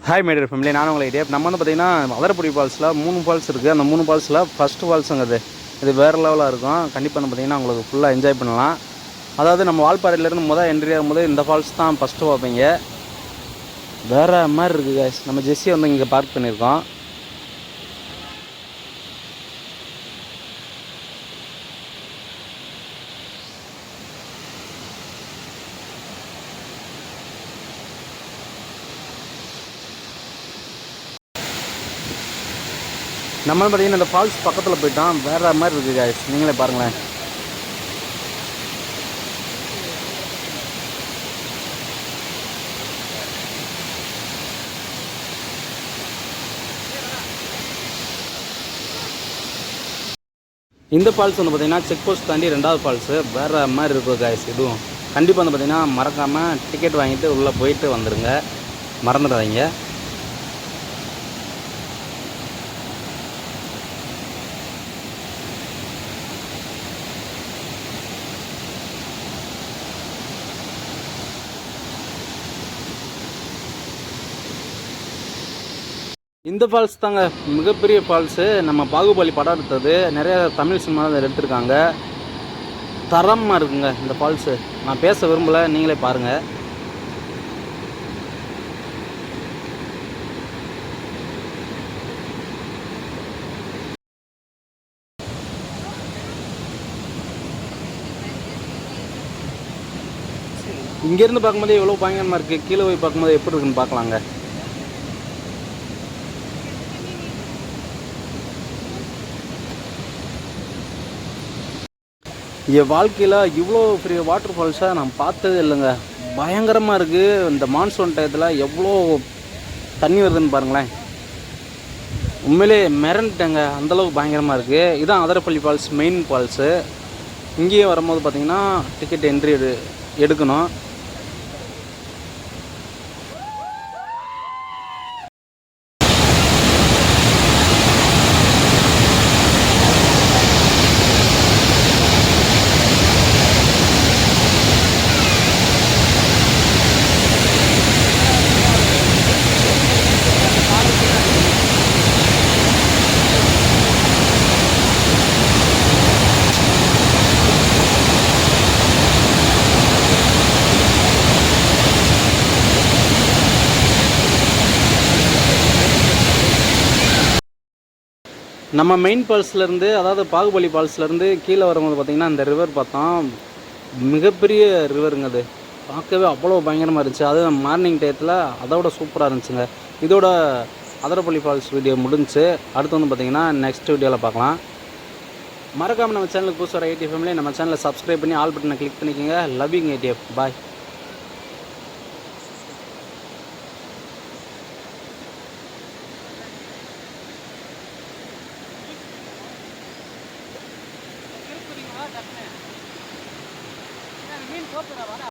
Hi my dear family, நான் உங்களை idea. நம்ம வந்து பார்த்திங்கன்னா அதரப்படி ஃபால்ஸில் 3 ஃபால்ஸ் இருக்குது. அந்த 3 ஃபால்ஸில் ஃபஸ்ட்டு ஃபால்ஸுங்கிறது இது வேறு லெவலாக இருக்கும். கண்டிப்பாக வந்து பார்த்திங்கன்னா உங்களுக்கு ஃபுல்லாக என்ஜாய் பண்ணலாம். அதாவது நம்ம வால்பாறையிலேருந்து என்ட்ரி ஆகும்போது இந்த ஃபால்ஸ் தான் ஃபஸ்ட்டு பார்ப்பீங்க. வேறு மாதிரி இருக்குது கைஸ். நம்ம ஜெஸ்ஸியை வந்து இங்கே பார்க் பண்ணியிருக்கோம். நம்ம பார்த்திங்கன்னா இந்த ஃபால்ஸ் பக்கத்தில் போயிட்டோம். வேறு மாதிரி இருக்குது கைஸ், நீங்களே பாருங்களேன். இந்த ஃபால்ஸ் வந்து பார்த்திங்கன்னா செக் போஸ்ட் தாண்டி 2வது ஃபால்ஸு. வேறு மாதிரி இருக்கும் கைஸ். இதுவும் கண்டிப்பாக வந்து பார்த்திங்கன்னா மறக்காமல் டிக்கெட் வாங்கிட்டு உள்ளே போயிட்டு வந்துடுங்க, மறந்துடாதீங்க. இந்த ஃபால்ஸ் தாங்க மிகப்பெரிய ஃபால்ஸு. நம்ம பாகுபலி படம் எடுத்தது, நிறைய தமிழ் சினிமா தான் எடுத்திருக்காங்க. தரமாக இருக்குங்க இந்த ஃபால்ஸு. நான் பேச விரும்பலை, நீங்களே பாருங்கள். இங்கேருந்து பார்க்கும்போதே எவ்வளோ பயங்கரமாக இருக்குது. கீழே போய் பார்க்கும்போது எப்படி இருக்குன்னு பார்க்கலாங்க. என் வாழ்க்கையில் இவ்வளோ பெரிய வாட்டர் ஃபால்ஸாக நான் பார்த்ததே இல்லைங்க. பயங்கரமாக இருக்குது. இந்த மான்சூன் டயத்தில் எவ்வளோ தண்ணி வருதுன்னு பாருங்களேன். உண்மையிலே மிரண்டுட்டேங்க, அந்தளவுக்கு பயங்கரமாக இருக்குது. இதுதான் அதரப்பள்ளி ஃபால்ஸ் மெயின் ஃபால்ஸு. இங்கேயே வரும்போது பார்த்திங்கன்னா டிக்கெட் என்ட்ரி எடுக்கணும். நம்ம மெயின் ஃபால்ஸ்லேருந்து, அதாவது பாகுபலி ஃபால்ஸ்லேருந்து கீழே வரும்போது பார்த்திங்கன்னா இந்த ரிவர் பார்த்தோம். மிகப்பெரிய ரிவருங்க அது. பார்க்கவே அவ்வளோ பயங்கரமாக இருந்துச்சு. அது மார்னிங் டயத்தில் அதோட சூப்பராக இருந்துச்சுங்க. இதோட அதரப்பள்ளி ஃபால்ஸ் வீடியோ முடிஞ்சு. அடுத்து வந்து பார்த்திங்கன்னா நெக்ஸ்ட் வீடியோவில் பார்க்கலாம். மறக்காமல் நம்ம சேனலுக்கு புதுசாக ஐடிஎஃப் ஃபேமிலி நம்ம சேனலை சப்ஸ்கிரைப் பண்ணி ஆல் பட்டனை கிளிக் பண்ணிக்கோங்க. Loving IDF. பாய். மீன்